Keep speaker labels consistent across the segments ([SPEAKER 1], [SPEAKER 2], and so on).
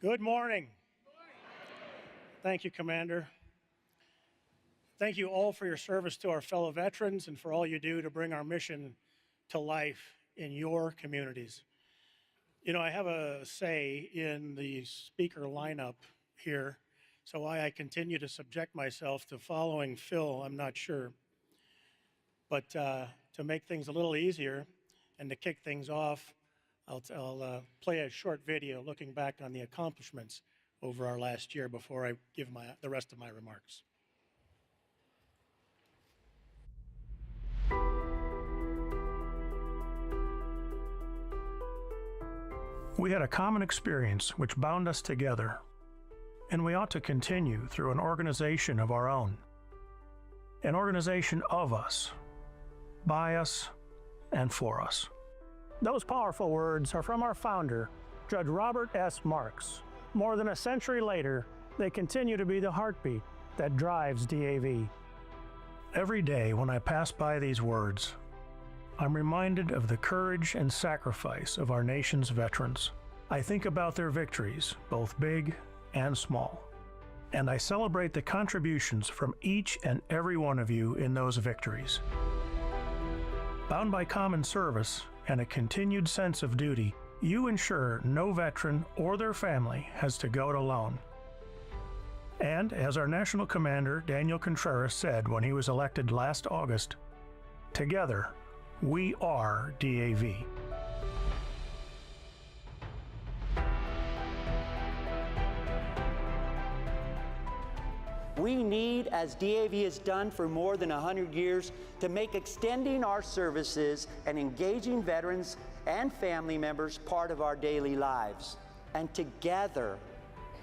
[SPEAKER 1] Good morning. Thank you, Commander. Thank you all for your service to our fellow veterans and for all you do to bring our mission to life in your communities. You know, I have a say in the speaker lineup here, so why I continue to subject myself to following Phil, I'm not sure. But to make things a little easier and to kick things off, I'll play a short video looking back on the accomplishments over our last year before I give the rest of my remarks. We had a common experience which bound us together, and we ought to continue through an organization of our own. An organization of us, by us, and for us. Those powerful words are from our founder, Judge Robert S. Marks. More than a century later, they continue to be the heartbeat that drives DAV. Every day when I pass by these words, I'm reminded of the courage and sacrifice of our nation's veterans. I think about their victories, both big and small, and I celebrate the contributions from each and every one of you in those victories. Bound by common service and a continued sense of duty, you ensure no veteran or their family has to go it alone. And as our National Commander, Daniel Contreras, said when he was elected last August, together, we are DAV.
[SPEAKER 2] We need, as DAV has done for more than 100 years, to make extending our services and engaging veterans and family members part of our daily lives. And together,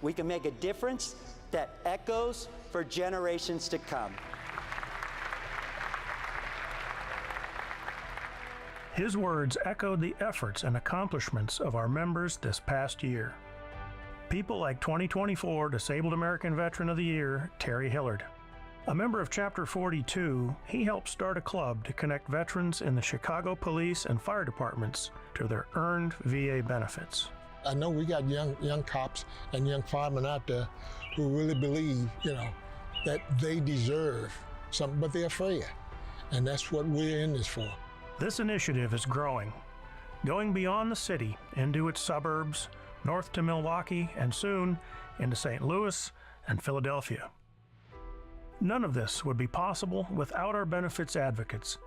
[SPEAKER 2] we can make a difference that echoes for generations to come.
[SPEAKER 1] His words echoed the efforts and accomplishments of our members this past year. People like 2024 Disabled American Veteran of the Year, Terry Hillard. A member of Chapter 42, he helped start a club to connect veterans in the Chicago police and fire departments to their earned VA benefits.
[SPEAKER 3] I know we got young cops and young firemen out there who really believe, that they deserve something, but they're afraid. And that's what we're in this for.
[SPEAKER 1] This initiative is growing, going beyond the city into its suburbs, north to Milwaukee, and soon into St. Louis and Philadelphia. None of this would be possible without our benefits advocates.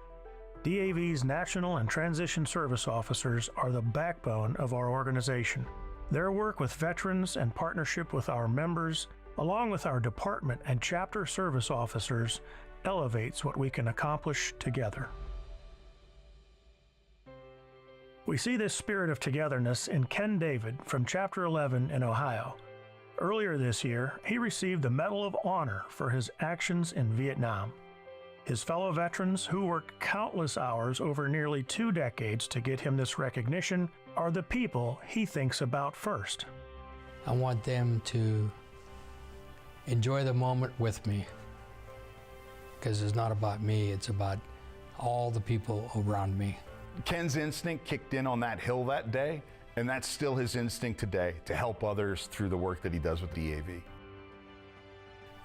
[SPEAKER 1] DAV's National and Transition Service Officers are the backbone of our organization. Their work with veterans and partnership with our members, along with our department and chapter service officers, elevates what we can accomplish together. We see this spirit of togetherness in Ken David from Chapter 11 in Ohio. Earlier this year, he received the Medal of Honor for his actions in Vietnam. His fellow veterans, who worked countless hours over nearly 2 decades to get him this recognition, are the people he thinks about first.
[SPEAKER 4] I want them to enjoy the moment with me, because it's not about me, it's about all the people around me.
[SPEAKER 5] Ken's instinct kicked in on that hill that day, and that's still his instinct today, to help others through the work that he does with DAV.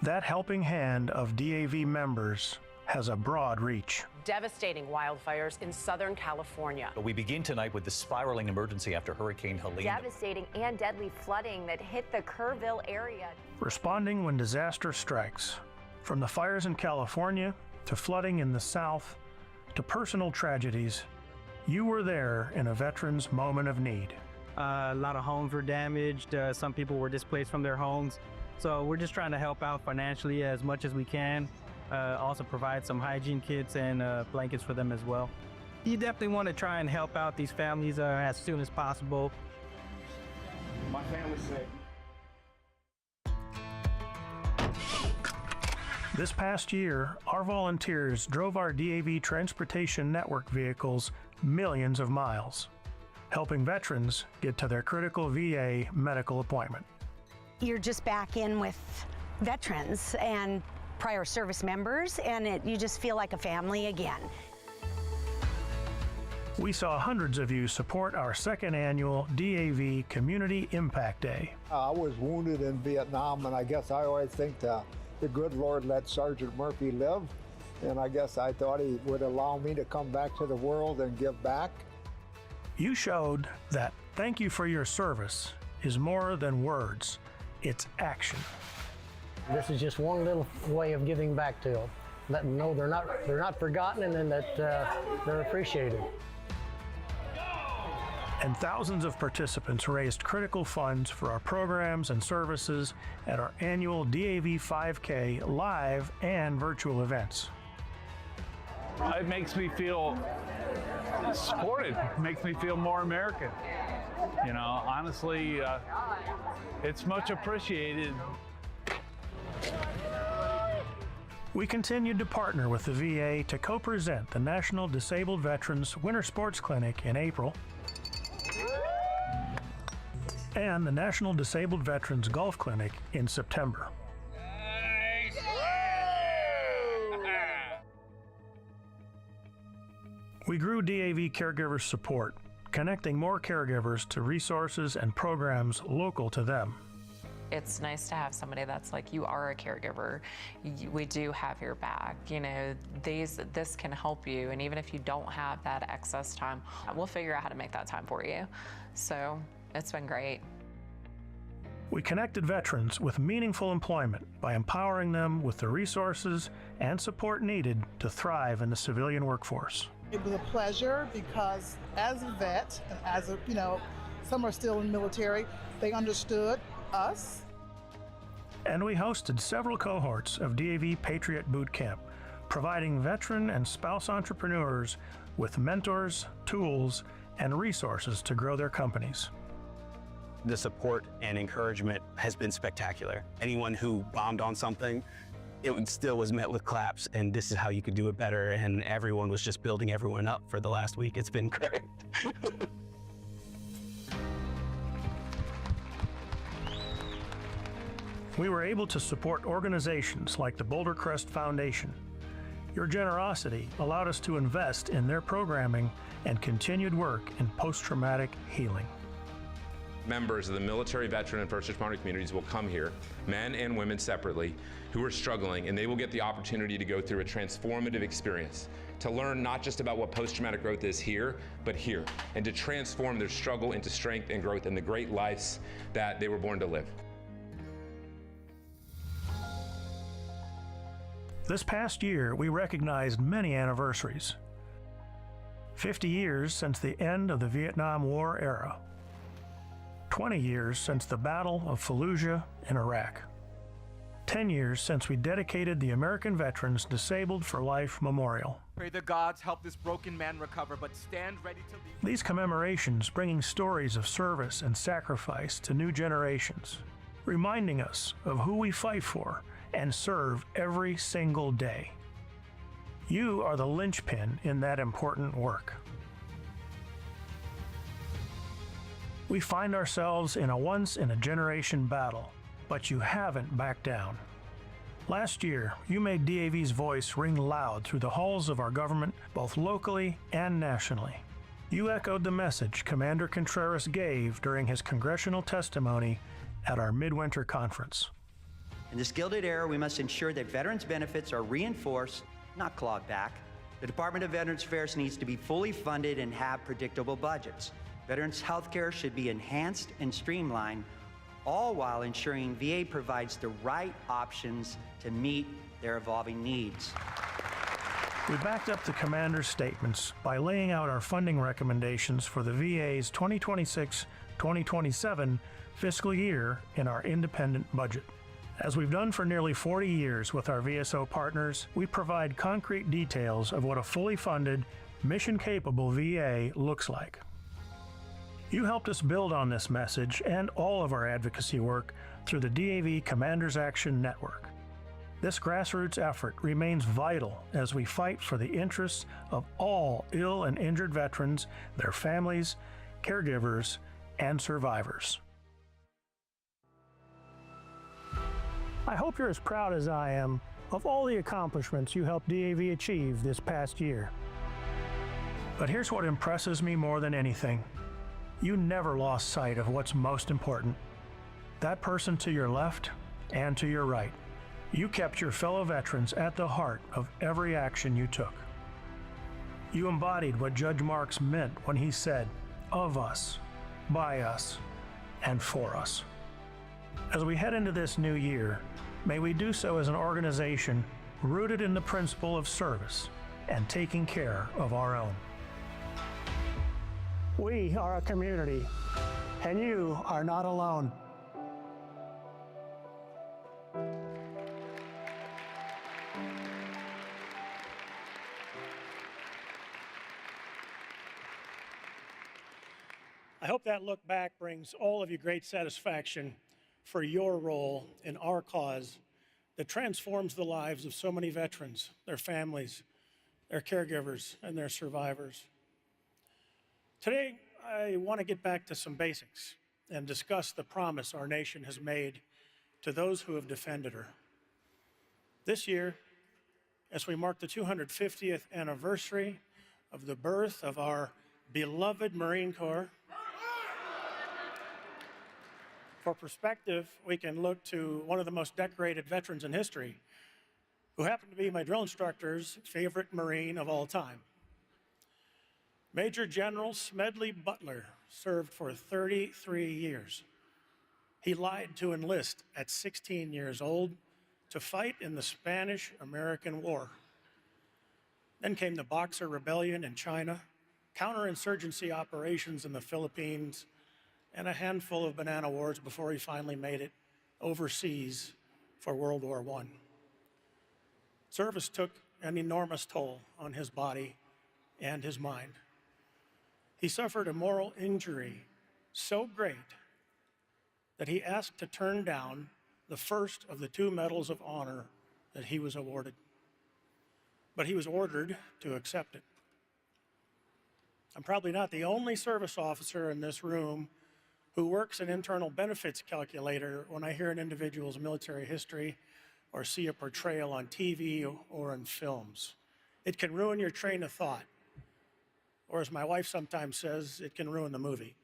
[SPEAKER 1] That helping hand of DAV members has a broad reach.
[SPEAKER 6] Devastating wildfires in Southern California.
[SPEAKER 7] We begin tonight with the spiraling emergency after Hurricane Helene.
[SPEAKER 8] Devastating and deadly flooding that hit the Kerrville area.
[SPEAKER 1] Responding when disaster strikes. From the fires in California, to flooding in the South, to personal tragedies, you were there in a veteran's moment of need.
[SPEAKER 9] A lot of homes were damaged. Some people were displaced from their homes. So we're just trying to help out financially as much as we can. Also provide some hygiene kits and blankets for them as well. You definitely want to try and help out these families as soon as possible.
[SPEAKER 5] My family said.
[SPEAKER 1] This past year, our volunteers drove our DAV transportation network vehicles millions of miles, helping veterans get to their critical VA medical appointment.
[SPEAKER 8] You're just back in with veterans and prior service members, and you just feel like a family again.
[SPEAKER 1] We saw hundreds of you support our second annual DAV Community Impact Day.
[SPEAKER 10] I was wounded in Vietnam, and I guess I always think the good Lord let Sergeant Murphy live, and I guess I thought he would allow me to come back to the world and give back.
[SPEAKER 1] You showed that thank you for your service is more than words, it's action.
[SPEAKER 11] This is just one little way of giving back to them, letting them know they're not forgotten and that they're appreciated.
[SPEAKER 1] And thousands of participants raised critical funds for our programs and services at our annual DAV 5K live and virtual events.
[SPEAKER 12] It makes me feel supported. It makes me feel more American. You know, honestly, it's much appreciated.
[SPEAKER 1] We continued to partner with the VA to co-present the National Disabled Veterans Winter Sports Clinic in April and the National Disabled Veterans Golf Clinic in September. We grew DAV caregiver support, connecting more caregivers to resources and programs local to them.
[SPEAKER 13] It's nice to have somebody that's like, you are a caregiver, we do have your back, you know, this can help you, and even if you don't have that excess time, we'll figure out how to make that time for you. So it's been great.
[SPEAKER 1] We connected veterans with meaningful employment by empowering them with the resources and support needed to thrive in the civilian workforce.
[SPEAKER 14] It was a pleasure because as a vet, and as a, some are still in the military, they understood us.
[SPEAKER 1] And we hosted several cohorts of DAV Patriot Boot Camp, providing veteran and spouse entrepreneurs with mentors, tools, and resources to grow their companies.
[SPEAKER 15] The support and encouragement has been spectacular. Anyone who bombed on something, it still was met with claps, and this is how you could do it better, and everyone was just building everyone up for the last week. It's been great.
[SPEAKER 1] We were able to support organizations like the Boulder Crest Foundation. Your generosity allowed us to invest in their programming and continued work in post-traumatic healing.
[SPEAKER 16] Members of the military, veteran, and first responder communities will come here, men and women separately, who are struggling, and they will get the opportunity to go through a transformative experience, to learn not just about what post-traumatic growth is here, but here, and to transform their struggle into strength and growth and the great lives that they were born to live.
[SPEAKER 1] This past year, we recognized many anniversaries. 50 years since the end of the Vietnam War era. 20 years since the Battle of Fallujah in Iraq. 10 years since we dedicated the American Veterans Disabled for Life Memorial.
[SPEAKER 17] Pray the gods help this broken man recover, but stand ready to leave.
[SPEAKER 1] These commemorations bringing stories of service and sacrifice to new generations, reminding us of who we fight for and serve every single day. You are the linchpin in that important work. We find ourselves in a once-in-a-generation battle, but you haven't backed down. Last year, you made DAV's voice ring loud through the halls of our government, both locally and nationally. You echoed the message Commander Contreras gave during his congressional testimony at our midwinter conference.
[SPEAKER 2] In this Gilded Era, we must ensure that veterans' benefits are reinforced, not clawed back. The Department of Veterans Affairs needs to be fully funded and have predictable budgets. Veterans' health care should be enhanced and streamlined, all while ensuring VA provides the right options to meet their evolving needs.
[SPEAKER 1] We backed up the commander's statements by laying out our funding recommendations for the VA's 2026-2027 fiscal year in our independent budget. As we've done for nearly 40 years with our VSO partners, we provide concrete details of what a fully funded, mission-capable VA looks like. You helped us build on this message and all of our advocacy work through the DAV Commanders Action Network. This grassroots effort remains vital as we fight for the interests of all ill and injured veterans, their families, caregivers, and survivors. I hope you're as proud as I am of all the accomplishments you helped DAV achieve this past year. But here's what impresses me more than anything. You never lost sight of what's most important. That person to your left and to your right. You kept your fellow veterans at the heart of every action you took. You embodied what Judge Marks meant when he said, "Of us, by us, and for us." As we head into this new year, may we do so as an organization rooted in the principle of service and taking care of our own. We are a community, and you are not alone. I hope that look back brings all of you great satisfaction for your role in our cause that transforms the lives of so many veterans, their families, their caregivers, and their survivors. Today, I want to get back to some basics and discuss the promise our nation has made to those who have defended her. This year, as we mark the 250th anniversary of the birth of our beloved Marine Corps, for perspective, we can look to one of the most decorated veterans in history, who happened to be my drill instructor's favorite Marine of all time. Major General Smedley Butler served for 33 years. He lied to enlist at 16 years old to fight in the Spanish-American War. Then came the Boxer Rebellion in China, counterinsurgency operations in the Philippines, and a handful of banana wars before he finally made it overseas for World War I. Service took an enormous toll on his body and his mind. He suffered a moral injury so great that he asked to turn down the first of the 2 medals of honor that he was awarded. But he was ordered to accept it. I'm probably not the only service officer in this room who works an internal benefits calculator when I hear an individual's military history or see a portrayal on TV or in films. It can ruin your train of thought. Or as my wife sometimes says, it can ruin the movie.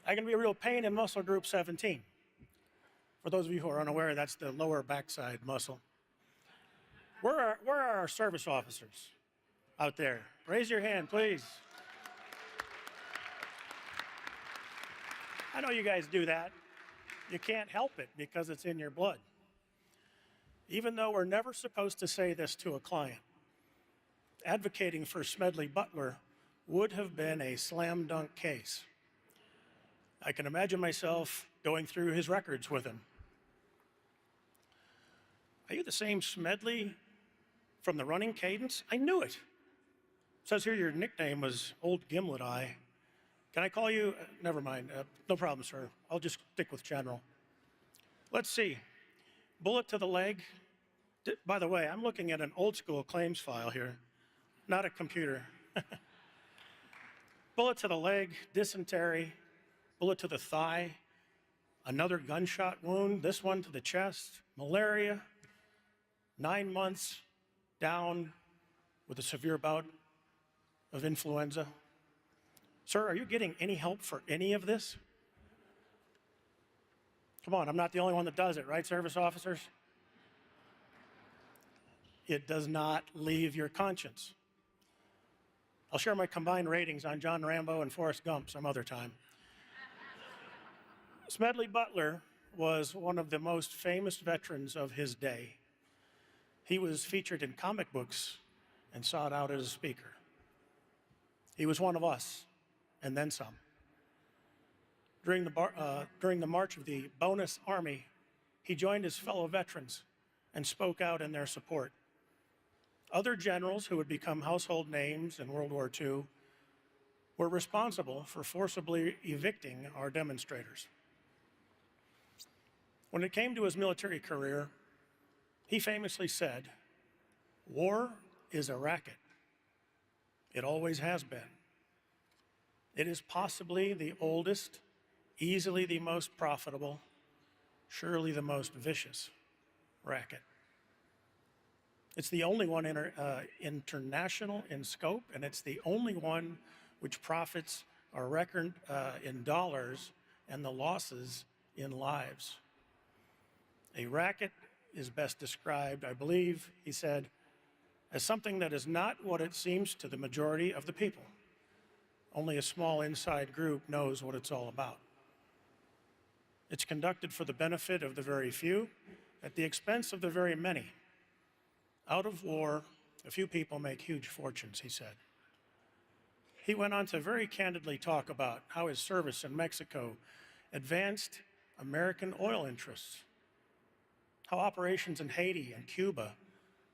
[SPEAKER 1] I can be a real pain in muscle group 17. For those of you who are unaware, that's the lower backside muscle. Where are our service officers out there? Raise your hand, please. I know you guys do that. You can't help it because it's in your blood. Even though we're never supposed to say this to a client, advocating for Smedley Butler would have been a slam dunk case. I can imagine myself going through his records with him. Are you the same Smedley from the running cadence? I knew it. It says here your nickname was Old Gimlet Eye. Can I call you? Never mind. No problem, sir. I'll just stick with General. Let's see. Bullet to the leg. By the way, I'm looking at an old school claims file here, not a computer. Bullet to the leg, dysentery, bullet to the thigh, another gunshot wound, this one to the chest, malaria, 9 months down with a severe bout of influenza. Sir, are you getting any help for any of this? Come on, I'm not the only one that does it, right, service officers? It does not leave your conscience. I'll share my combined ratings on John Rambo and Forrest Gump some other time. Smedley Butler was one of the most famous veterans of his day. He was featured in comic books and sought out as a speaker. He was one of us, and then some. During the march of the Bonus Army, he joined his fellow veterans and spoke out in their support. Other generals who would become household names in World War II were responsible for forcibly evicting our demonstrators. When it came to his military career, he famously said, "War is a racket. It always has been. It is possibly the oldest, easily the most profitable, surely the most vicious racket." It's the only one international in scope, and it's the only one which profits are reckoned in dollars and the losses in lives. A racket is best described, I believe, he said, as something that is not what it seems to the majority of the people. Only a small inside group knows what it's all about. It's conducted for the benefit of the very few, at the expense of the very many. Out of war, a few people make huge fortunes, he said. He went on to very candidly talk about how his service in Mexico advanced American oil interests, how operations in Haiti and Cuba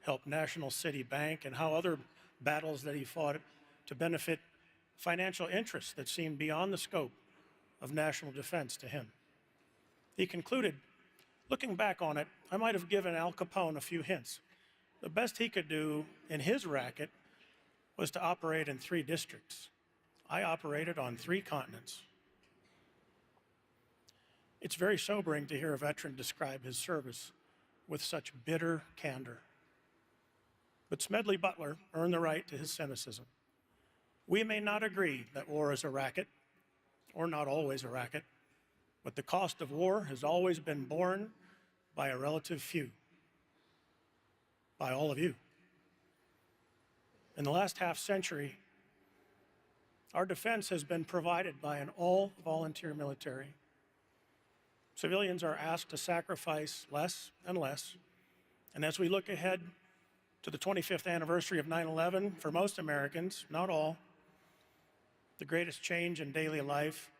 [SPEAKER 1] helped National City Bank, and how other battles that he fought to benefit financial interests that seemed beyond the scope of national defense to him. He concluded, looking back on it, I might have given Al Capone a few hints. The best he could do in his racket was to operate in 3 districts. I operated on 3 continents. It's very sobering to hear a veteran describe his service with such bitter candor. But Smedley Butler earned the right to his cynicism. We may not agree that war is a racket, or not always a racket, but the cost of war has always been borne by a relative few, by all of you. In the last half century, our defense has been provided by an all-volunteer military. Civilians are asked to sacrifice less and less, and as we look ahead to the 25th anniversary of 9/11, for most Americans, not all, the greatest change in daily life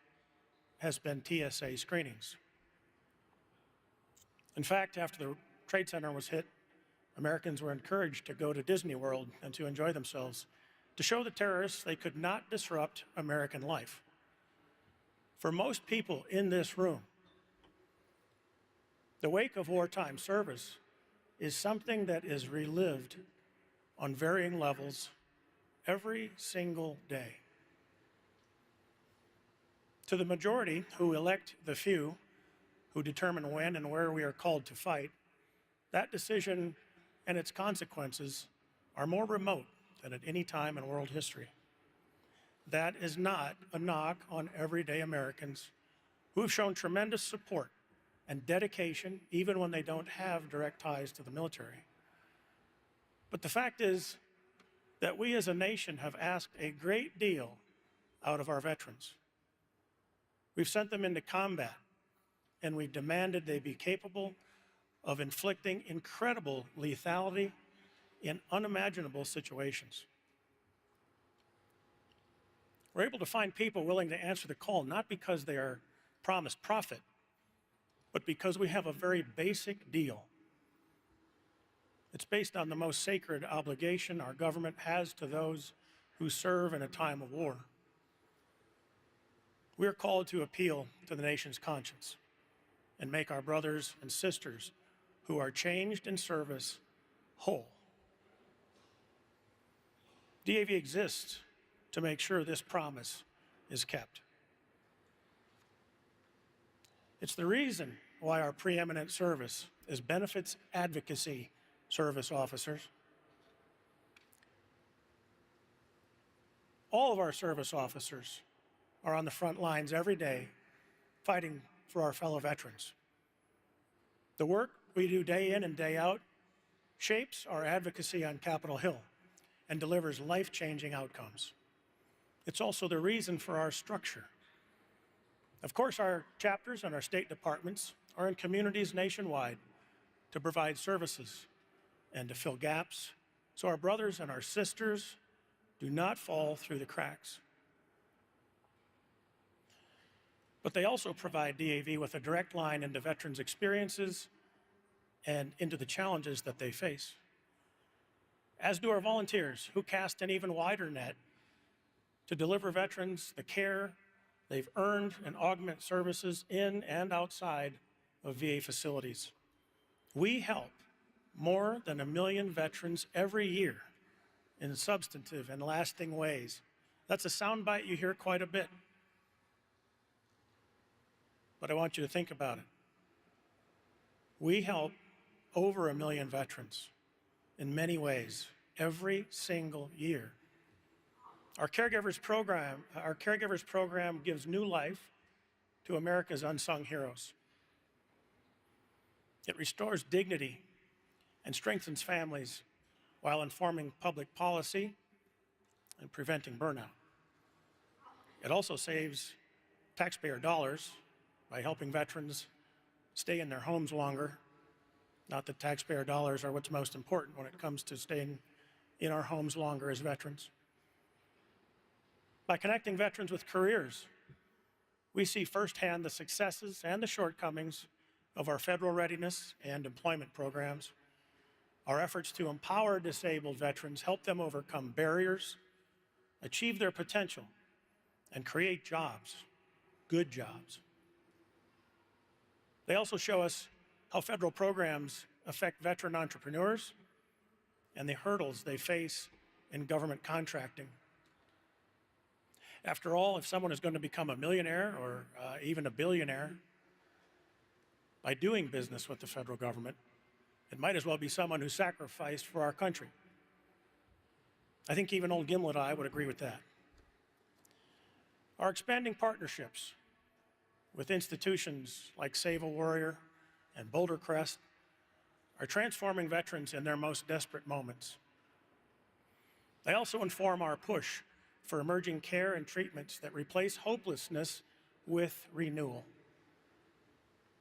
[SPEAKER 1] has been TSA screenings. In fact, after the Trade Center was hit, Americans were encouraged to go to Disney World and to enjoy themselves, to show the terrorists they could not disrupt American life. For most people in this room, the wake of wartime service is something that is relived on varying levels every single day. To the majority who elect the few, who determine when and where we are called to fight, that decision and its consequences are more remote than at any time in world history. That is not a knock on everyday Americans who have shown tremendous support and dedication even when they don't have direct ties to the military. But the fact is that we as a nation have asked a great deal out of our veterans. We've sent them into combat, and we've demanded they be capable of inflicting incredible lethality in unimaginable situations. We're able to find people willing to answer the call, not because they are promised profit, but because we have a very basic deal. It's based on the most sacred obligation our government has to those who serve in a time of war. We are called to appeal to the nation's conscience and make our brothers and sisters who are changed in service whole. DAV exists to make sure this promise is kept. It's the reason why our preeminent service is benefits advocacy service officers. All of our service officers are on the front lines every day fighting for our fellow veterans. The work we do day in and day out shapes our advocacy on Capitol Hill and delivers life-changing outcomes. It's also the reason for our structure. Of course, our chapters and our state departments are in communities nationwide to provide services and to fill gaps so our brothers and our sisters do not fall through the cracks. But they also provide DAV with a direct line into veterans' experiences and into the challenges that they face. As do our volunteers, who cast an even wider net to deliver veterans the care they've earned and augment services in and outside of VA facilities. We help more than 1 million veterans every year in substantive and lasting ways. That's a soundbite you hear quite a bit. But I want you to think about it. We help over 1 million veterans in many ways every single year. Our Caregivers program gives new life to America's unsung heroes. It restores dignity and strengthens families while informing public policy and preventing burnout. It also saves taxpayer dollars by helping veterans stay in their homes longer. Not that taxpayer dollars are what's most important when it comes to staying in our homes longer as veterans. By connecting veterans with careers, we see firsthand the successes and the shortcomings of our federal readiness and employment programs. Our efforts to empower disabled veterans help them overcome barriers, achieve their potential, and create jobs, good jobs. They also show us how federal programs affect veteran entrepreneurs and the hurdles they face in government contracting. After all, if someone is going to become a millionaire or even a billionaire by doing business with the federal government, it might as well be someone who sacrificed for our country. I think even old Gimlet I would agree with that. Our expanding partnerships with institutions like Save a Warrior and Boulder Crest are transforming veterans in their most desperate moments. They also inform our push for emerging care and treatments that replace hopelessness with renewal.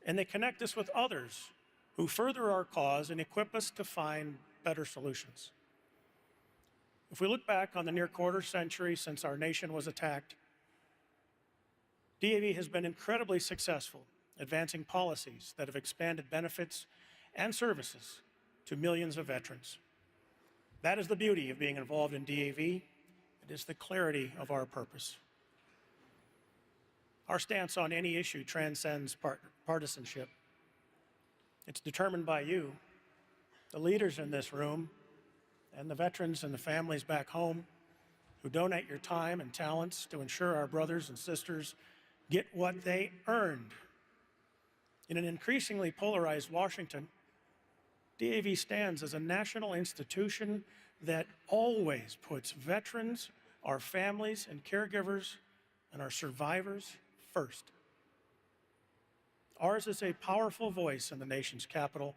[SPEAKER 1] And they connect us with others who further our cause and equip us to find better solutions. If we look back on the near quarter century since our nation was attacked, DAV has been incredibly successful advancing policies that have expanded benefits and services to millions of veterans. That is the beauty of being involved in DAV. It is the clarity of our purpose. Our stance on any issue transcends partisanship. It's determined by you, the leaders in this room, and the veterans and the families back home who donate your time and talents to ensure our brothers and sisters get what they earned. In an increasingly polarized Washington, DAV stands as a national institution that always puts veterans, our families and caregivers, and our survivors first. Ours is a powerful voice in the nation's capital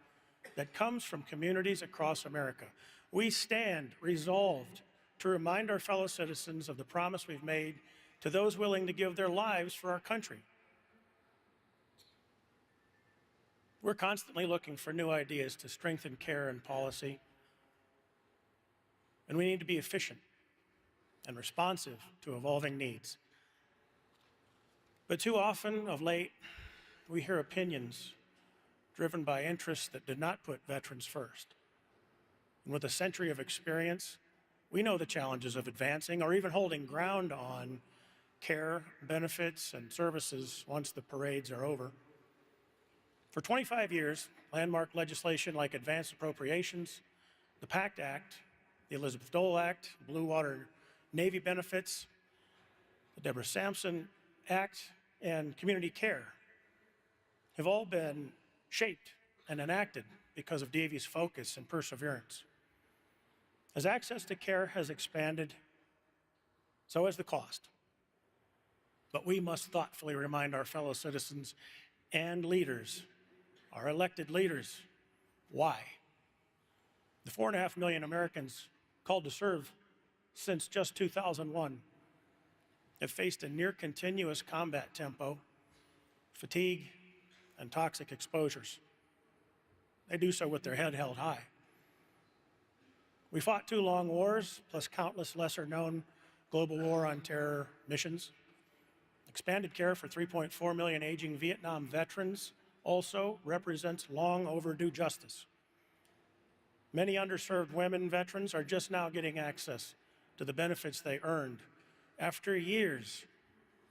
[SPEAKER 1] that comes from communities across America. We stand resolved to remind our fellow citizens of the promise we've made to those willing to give their lives for our country. We're constantly looking for new ideas to strengthen care and policy, and we need to be efficient and responsive to evolving needs. But too often of late, we hear opinions driven by interests that did not put veterans first. And with a century of experience, we know the challenges of advancing or even holding ground on care, benefits, and services once the parades are over. For 25 years, landmark legislation like advanced appropriations, the PACT Act, the Elizabeth Dole Act, Blue Water Navy benefits, the Deborah Sampson Act, and community care have all been shaped and enacted because of DAV's focus and perseverance. As access to care has expanded, so has the cost. But we must thoughtfully remind our fellow citizens and leaders, our elected leaders, why. The 4.5 million Americans called to serve since just 2001 have faced a near continuous combat tempo, fatigue, and toxic exposures. They do so with their head held high. We fought 2 long wars, plus countless lesser-known global war on terror missions. Expanded care for 3.4 million aging Vietnam veterans also represents long overdue justice. Many underserved women veterans are just now getting access to the benefits they earned after years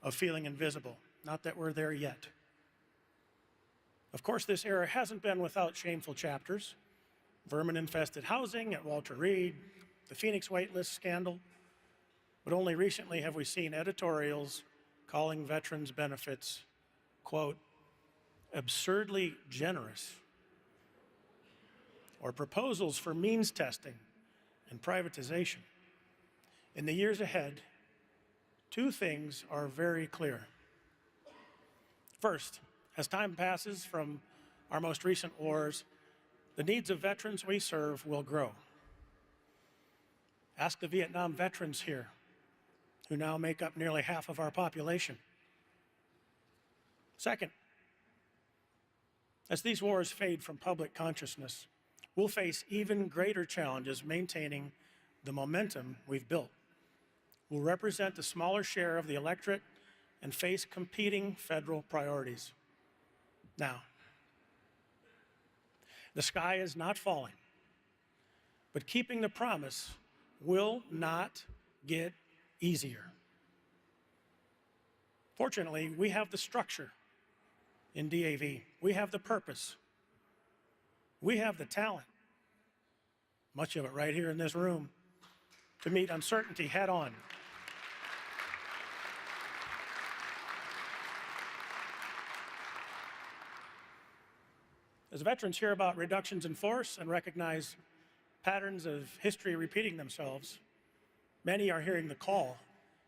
[SPEAKER 1] of feeling invisible. Not that we're there yet. Of course, this era hasn't been without shameful chapters. Vermin-infested housing at Walter Reed, the Phoenix waitlist scandal, but only recently have we seen editorials calling veterans' benefits, quote, absurdly generous. or proposals for means testing and privatization. In the years ahead, two things are very clear. First, as time passes from our most recent wars, the needs of veterans we serve will grow. Ask the Vietnam veterans here, who now make up nearly half of our population. Second, as these wars fade from public consciousness, we'll face even greater challenges maintaining the momentum we've built. We'll represent a smaller share of the electorate and face competing federal priorities. Now, the sky is not falling, but keeping the promise will not get easier. Fortunately, we have the structure in DAV. We have the purpose. We have the talent, much of it right here in this room, to meet uncertainty head on. As veterans hear about reductions in force and recognize patterns of history repeating themselves, many are hearing the call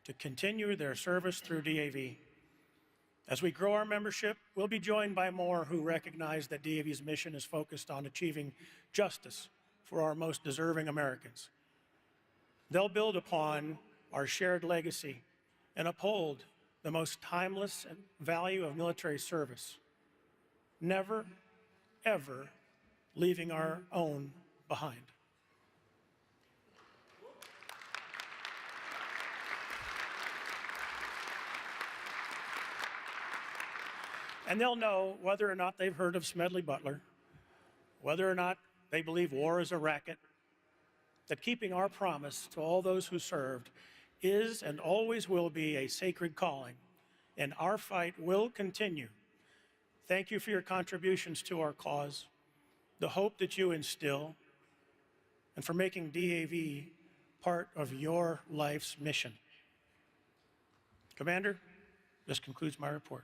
[SPEAKER 1] to continue their service through DAV. As we grow our membership, we'll be joined by more who recognize that DAV's mission is focused on achieving justice for our most deserving Americans. They'll build upon our shared legacy and uphold the most timeless value of military service, never, ever leaving our own behind. And they'll know whether or not they've heard of Smedley Butler, whether or not they believe war is a racket, that keeping our promise to all those who served is and always will be a sacred calling, and our fight will continue. Thank you for your contributions to our cause, the hope that you instill, and for making DAV part of your life's mission. Commander, this concludes my report.